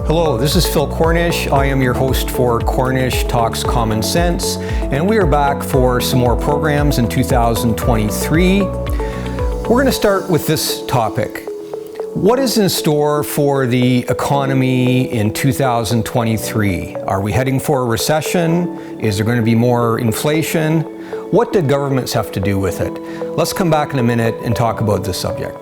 Hello, this is Phil Cornish. I am your host for Cornish Talks Common Sense, and we are back for some more programs in 2023. We're going to start with this topic. What is in store for the economy in 2023? Are we heading for a recession? Is there going to be more inflation? What do governments have to do with it? Let's come back in a minute and talk about this subject.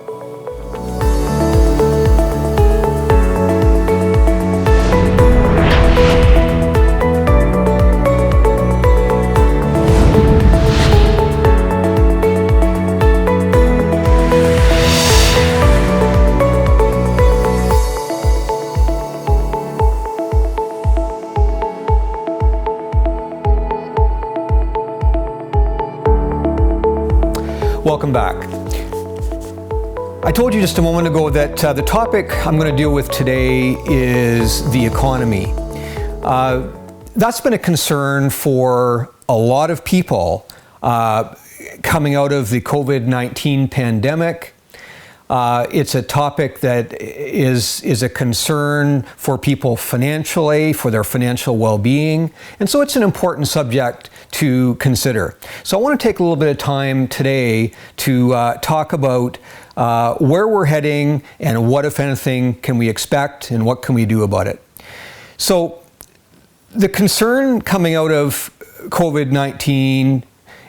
Welcome back. I told you just a moment ago that the topic I'm going to deal with today is the economy. That's been a concern for a lot of people coming out of the COVID-19 pandemic. It's a topic that is a concern for people financially, for their financial well-being, and so it's an important subject to consider. So I want to take a little bit of time today to talk about where we're heading and what, if anything, can we expect and what can we do about it. So the concern coming out of COVID-19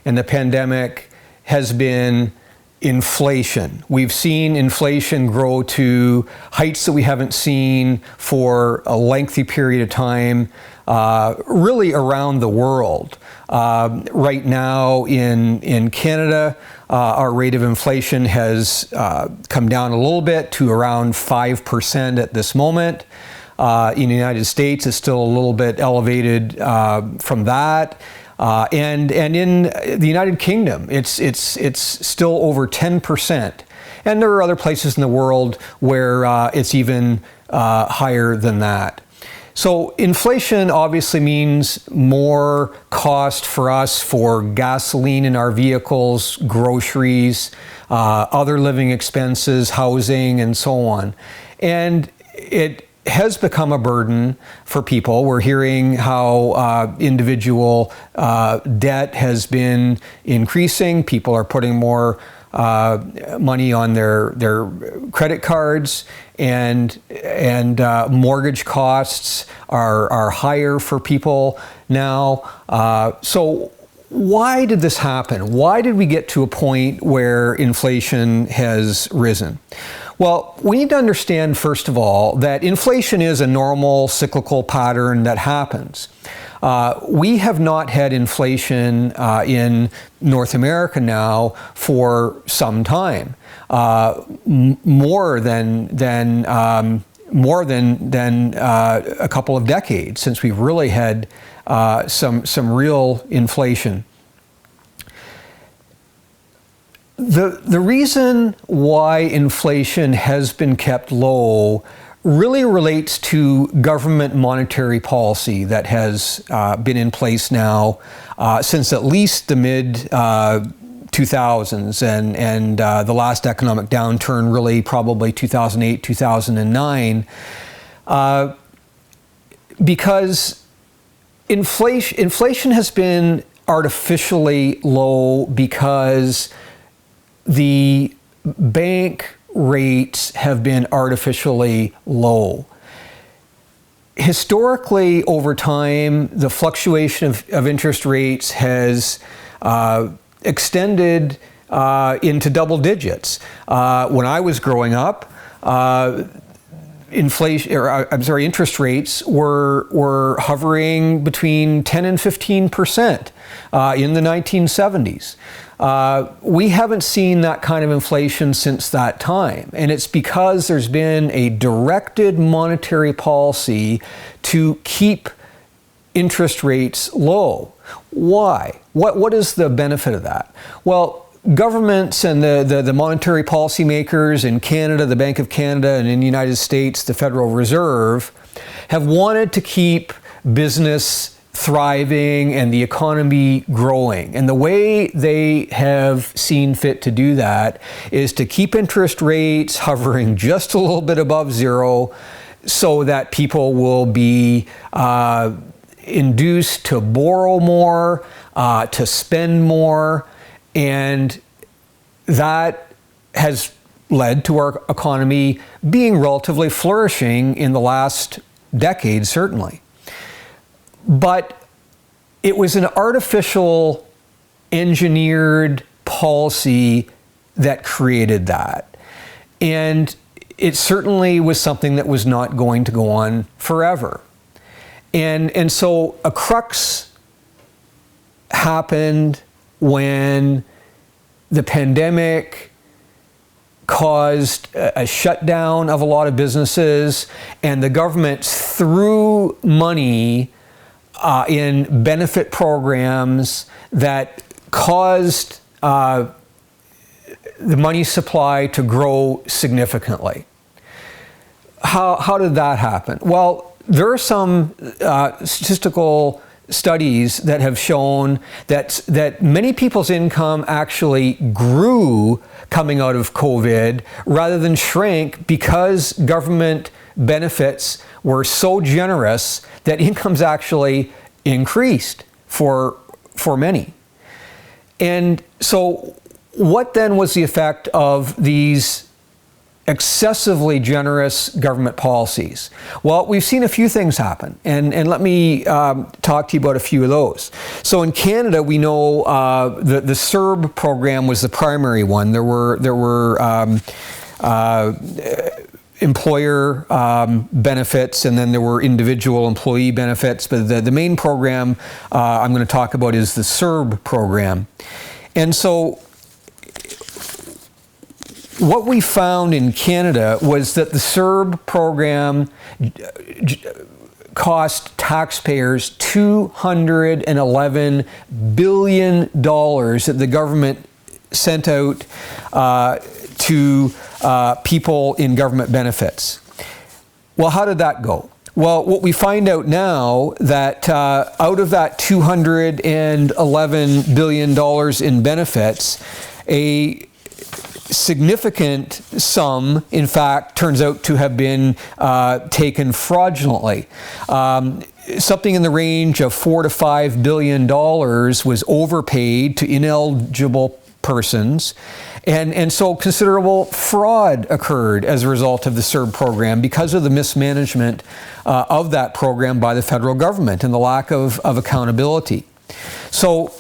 and the pandemic has been inflation. We've seen inflation grow to heights that we haven't seen for a lengthy period of time, really around the world. Right now in Canada, our rate of inflation has come down a little bit to around 5% at this moment. In the United States, it's still a little bit elevated from that. And in the United Kingdom, it's still over 10%. And there are other places in the world where it's even higher than that. So inflation obviously means more cost for us for gasoline in our vehicles, groceries, other living expenses, housing, and so on. And it has become a burden for people. We're hearing how individual debt has been increasing. People are putting more money on their credit cards, and mortgage costs are higher for people now. So why did this happen? Why did we get to a point where inflation has risen? Well, we need to understand, first of all, that inflation is a normal cyclical pattern that happens. We have not had inflation in North America now for some time, more than a couple of decades since we've really had some real inflation. The reason why inflation has been kept low really relates to government monetary policy that has been in place now since at least the mid 2000s and the last economic downturn, really probably 2008, 2009, because inflation has been artificially low because the bank rates have been artificially low. Historically, over time, the fluctuation of interest rates has extended into double digits. When I was growing up, interest rates were hovering between 10 and 15% in the 1970s. We haven't seen that kind of inflation since that time, and it's because there's been a directed monetary policy to keep interest rates low. Why? What is the benefit of that? Well, governments and the monetary policy makers in Canada, the Bank of Canada, and in the United States, the Federal Reserve, have wanted to keep business thriving and the economy growing. And the way they have seen fit to do that is to keep interest rates hovering just a little bit above zero so that people will be induced to borrow more, to spend more, and that has led to our economy being relatively flourishing in the last decade, certainly. But it was an artificial, engineered policy that created that. And it certainly was something that was not going to go on forever. And so a crux happened when the pandemic caused a shutdown of a lot of businesses, and the government threw money in benefit programs that caused the money supply to grow significantly. How did that happen? Well, there are some statistical studies that have shown that many people's income actually grew coming out of COVID rather than shrank, because government benefits were so generous that incomes actually increased for many. And so what then was the effect of these excessively generous government policies? Well, we've seen a few things happen, and let me talk to you about a few of those. So in Canada, we know the CERB program was the primary one. There were employer benefits, and then there were individual employee benefits, but the main program I'm going to talk about is the CERB program. And so what we found in Canada was that the CERB program cost taxpayers $211 billion that the government sent out to people in government benefits. Well, how did that go? Well, what we find out now that out of that $211 billion in benefits, a significant sum, in fact, turns out to have been taken fraudulently. Something in the range of $4 to $5 billion was overpaid to ineligible persons. And so considerable fraud occurred as a result of the CERB program because of the mismanagement of that program by the federal government and the lack of accountability. So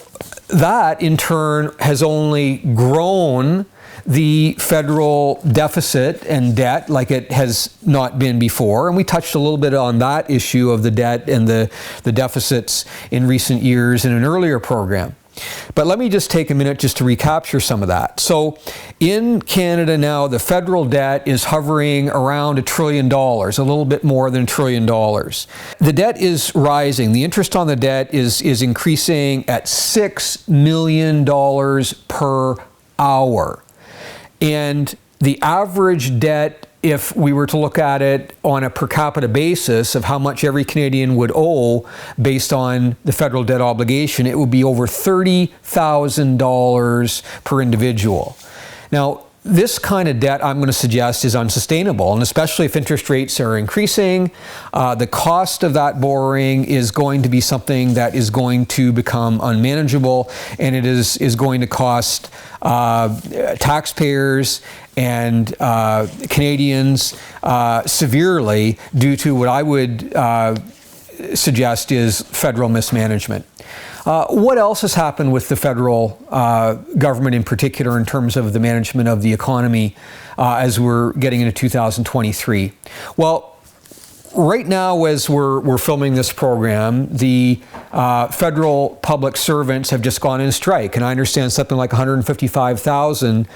that, in turn, has only grown the federal deficit and debt like it has not been before. And we touched a little bit on that issue of the debt and the deficits in recent years in an earlier program. But let me just take a minute just to recapture some of that. So in Canada now, the federal debt is hovering around $1 trillion, a little bit more than $1 trillion. The debt is rising. The interest on the debt is increasing at $6 million per hour. And the average debt, if we were to look at it on a per capita basis of how much every Canadian would owe based on the federal debt obligation, it would be over $30,000 per individual. Now, this kind of debt, I'm going to suggest, is unsustainable, and especially if interest rates are increasing, the cost of that borrowing is going to be something that is going to become unmanageable, and it is going to cost taxpayers and Canadians severely due to what I would suggest is federal mismanagement. What else has happened with the federal government in particular in terms of the management of the economy as we're getting into 2023? Well, right now, as we're filming this program, the federal public servants have just gone in strike, and I understand something like 155,000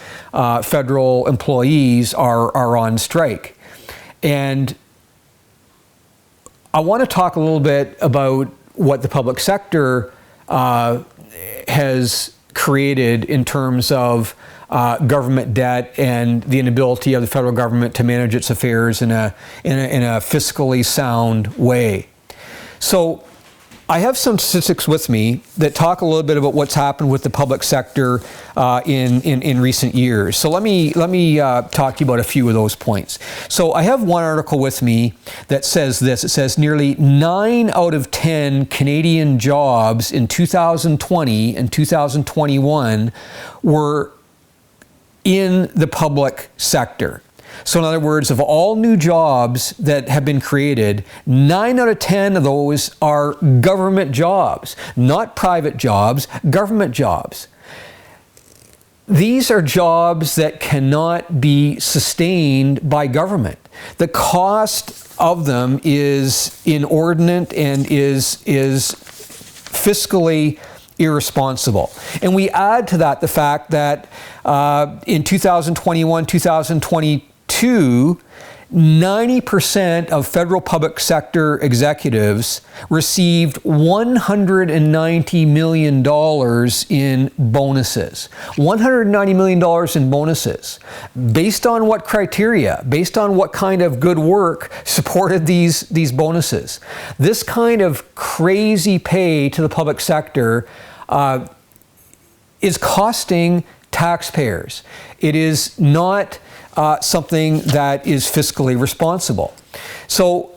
federal employees are on strike. And I want to talk a little bit about what the public sector has created in terms of government debt and the inability of the federal government to manage its affairs in a fiscally sound way. So I have some statistics with me that talk a little bit about what's happened with the public sector in recent years. So let me talk to you about a few of those points. So I have one article with me that says this. It says nearly 9 out of 10 Canadian jobs in 2020 and 2021 were in the public sector. So in other words, of all new jobs that have been created, 9 out of 10 of those are government jobs, not private jobs, government jobs. These are jobs that cannot be sustained by government. The cost of them is inordinate and is fiscally irresponsible. And we add to that the fact that in 2021, 2022, 90% of federal public sector executives received $190 million in bonuses. $190 million in bonuses. Based on what criteria? Based on what kind of good work supported these bonuses? This kind of crazy pay to the public sector is costing taxpayers. It is not something that is fiscally responsible. So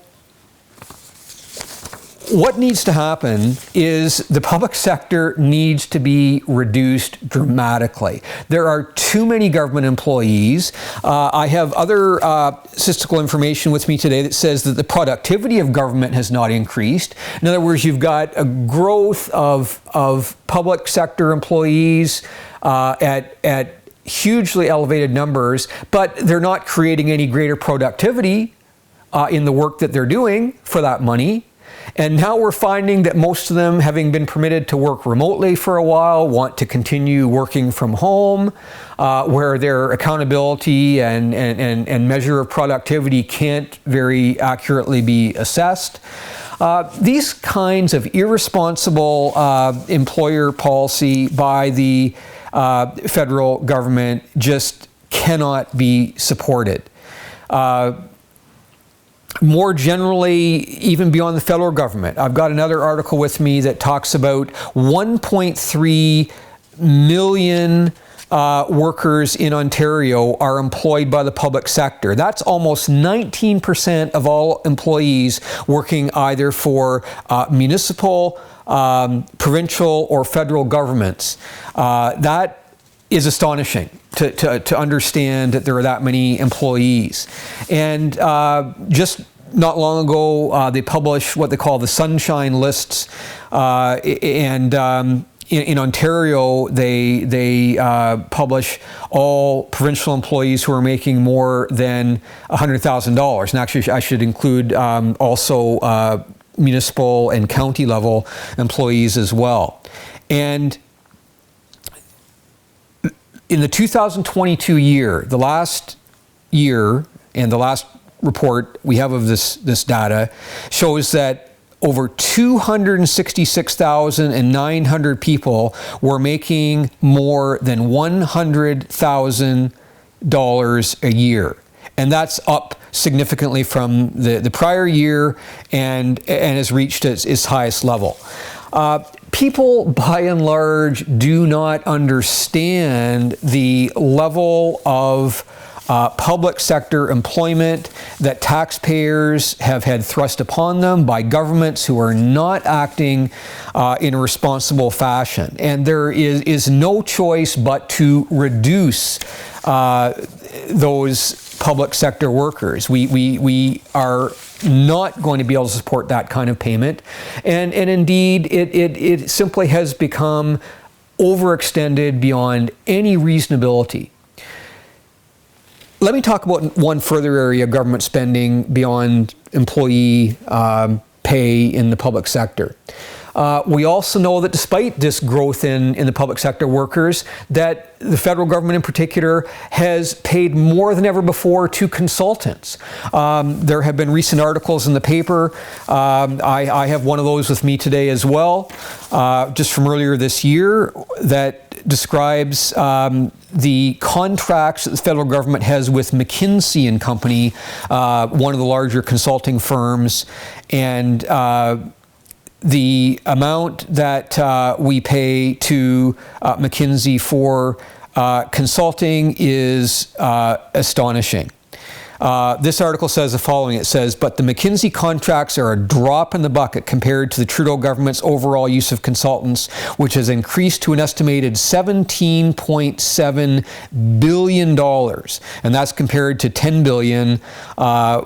what needs to happen is the public sector needs to be reduced dramatically. There are too many government employees. I have other statistical information with me today that says that the productivity of government has not increased. In other words, you've got a growth of public sector employees at hugely elevated numbers, but they're not creating any greater productivity in the work that they're doing for that money. And now we're finding that most of them, having been permitted to work remotely for a while, want to continue working from home, where their accountability and measure of productivity can't very accurately be assessed. These kinds of irresponsible employer policy by the federal government just cannot be supported. More generally, even beyond the federal government, I've got another article with me that talks about 1.3 million workers in Ontario are employed by the public sector. That's almost 19% of all employees working either for municipal, provincial, or federal governments. That is astonishing to understand that there are that many employees. And just not long ago, they published what they call the Sunshine Lists. In Ontario, they publish all provincial employees who are making more than $100,000. And actually, I should include also municipal and county level employees as well. And in the 2022 year, the last year and the last report we have of this data shows that over 266,900 people were making more than $100,000 a year. And that's up significantly from the prior year and has reached its highest level. People, by and large, do not understand the level of public sector employment that taxpayers have had thrust upon them by governments who are not acting in a responsible fashion. And there is no choice but to reduce those public sector workers. We are not going to be able to support that kind of payment. And indeed, it simply has become overextended beyond any reasonability. Let me talk about one further area of government spending beyond employee pay in the public sector. We also know that despite this growth in the public sector workers, that the federal government in particular has paid more than ever before to consultants. There have been recent articles in the paper. I have one of those with me today as well, just from earlier this year, that describes the contracts that the federal government has with McKinsey and Company, one of the larger consulting firms, and the amount that we pay to McKinsey for consulting is astonishing. This article says the following. It says, but the McKinsey contracts are a drop in the bucket compared to the Trudeau government's overall use of consultants, which has increased to an estimated $17.7 billion. And that's compared to $10 billion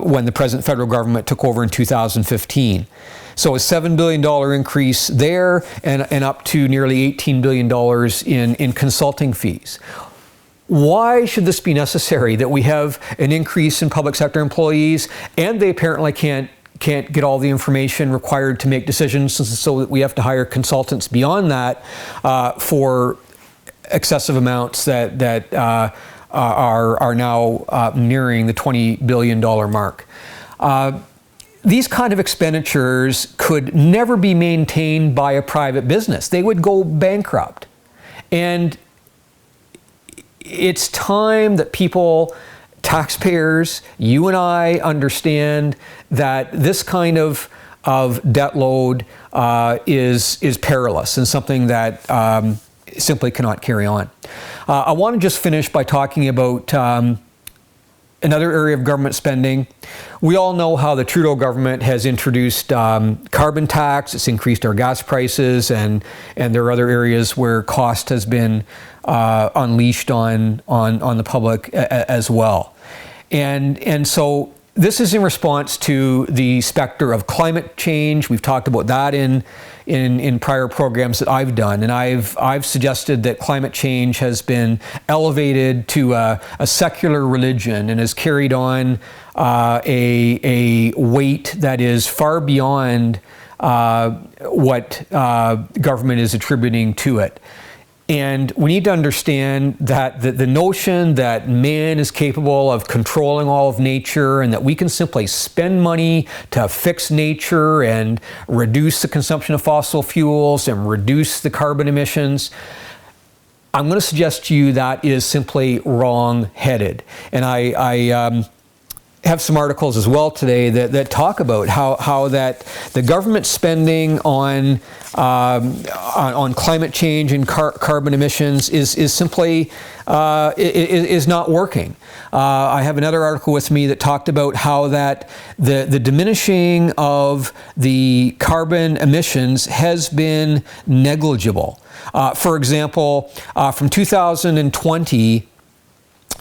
when the present federal government took over in 2015. So a $7 billion increase there and up to nearly $18 billion in consulting fees. Why should this be necessary, that we have an increase in public sector employees and they apparently can't get all the information required to make decisions, so that we have to hire consultants beyond that for excessive amounts that are now nearing the $20 billion mark. These kind of expenditures could never be maintained by a private business. They would go bankrupt. And it's time that people, taxpayers, you and I, understand that this kind of debt load is perilous and something that simply cannot carry on. I want to just finish by talking about another area of government spending. We all know how the Trudeau government has introduced carbon tax. It's increased our gas prices, and there are other areas where cost has been unleashed on the public as well. And so this is in response to the specter of climate change. We've talked about that in prior programs that I've done, and I've suggested that climate change has been elevated to a secular religion and has carried on a weight that is far beyond what government is attributing to it. And we need to understand that the notion that man is capable of controlling all of nature and that we can simply spend money to fix nature and reduce the consumption of fossil fuels and reduce the carbon emissions, I'm going to suggest to you that is simply wrong-headed. And I have some articles as well today that talk about how that the government spending on climate change and carbon emissions is simply is not working. I have another article with me that talked about how that the diminishing of the carbon emissions has been negligible. For example, from 2020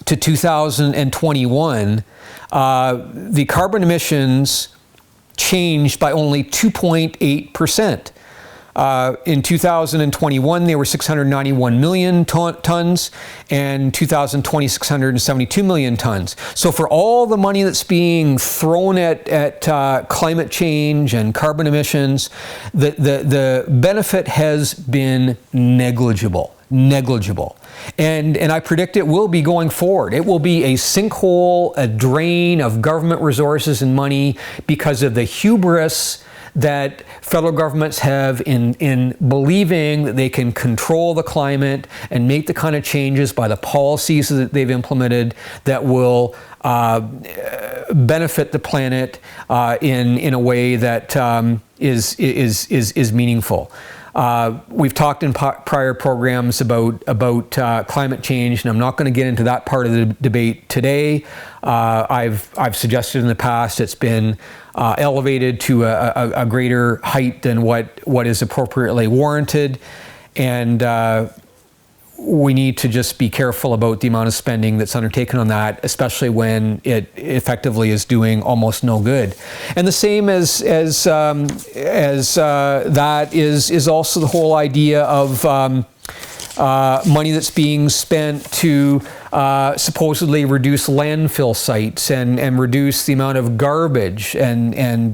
to 2021, the carbon emissions changed by only 2.8%. In 2021, they were 691 million tons, and 2020, 672 million tons. So for all the money that's being thrown at climate change and carbon emissions, the benefit has been negligible. And I predict it will be going forward. It will be a sinkhole, a drain of government resources and money because of the hubris that federal governments have in believing that they can control the climate and make the kind of changes by the policies that they've implemented that will benefit the planet in a way that is meaningful. We've talked in prior programs about climate change, and I'm not going to get into that part of the debate today. I've suggested in the past it's been elevated to a greater height than what is appropriately warranted, and we need to just be careful about the amount of spending that's undertaken on that, especially when it effectively is doing almost no good. And the same as that is also the whole idea of money that's being spent to supposedly reduce landfill sites and reduce the amount of garbage and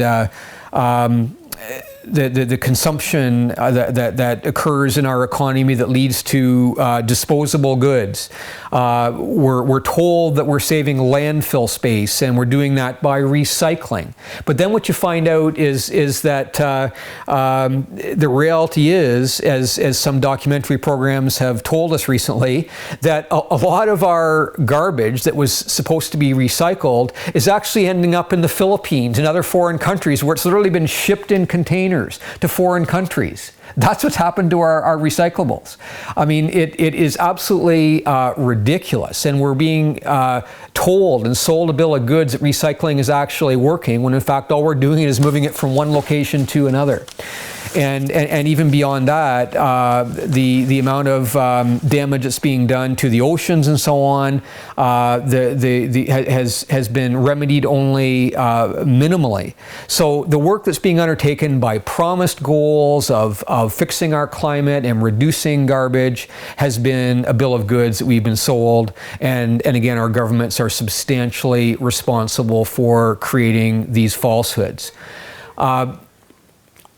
the consumption that occurs in our economy that leads to disposable goods. We're told that we're saving landfill space, and we're doing that by recycling. But then what you find out is that the reality is, as some documentary programs have told us recently, that a lot of our garbage that was supposed to be recycled is actually ending up in the Philippines and other foreign countries where it's literally been shipped in containers containers to foreign countries. That's what's happened to our recyclables. I mean, it is absolutely ridiculous, and we're being told and sold a bill of goods that recycling is actually working, when in fact all we're doing is moving it from one location to another. And even beyond that, the amount of damage that's being done to the oceans and so on has been remedied only minimally. So the work that's being undertaken by promised goals of fixing our climate and reducing garbage has been a bill of goods that we've been sold. And again, our governments are substantially responsible for creating these falsehoods.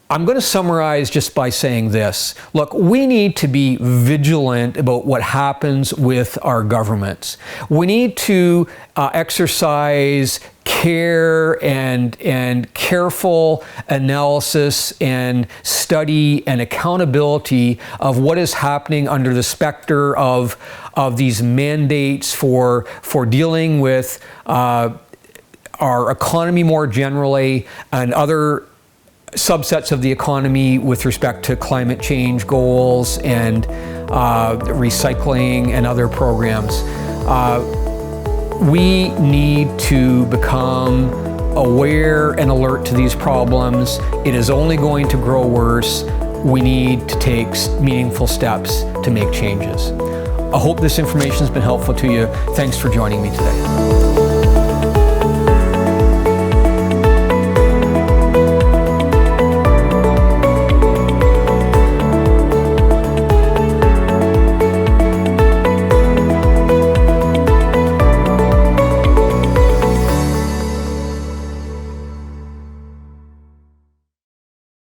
I'm going to summarize just by saying this. Look, we need to be vigilant about what happens with our governments. We need to exercise care and careful analysis and study and accountability of what is happening under the specter of these mandates for dealing with our economy more generally and other subsets of the economy with respect to climate change goals and recycling and other programs. We need to become aware and alert to these problems. It is only going to grow worse. We need to take meaningful steps to make changes. I hope this information has been helpful to you. Thanks for joining me today.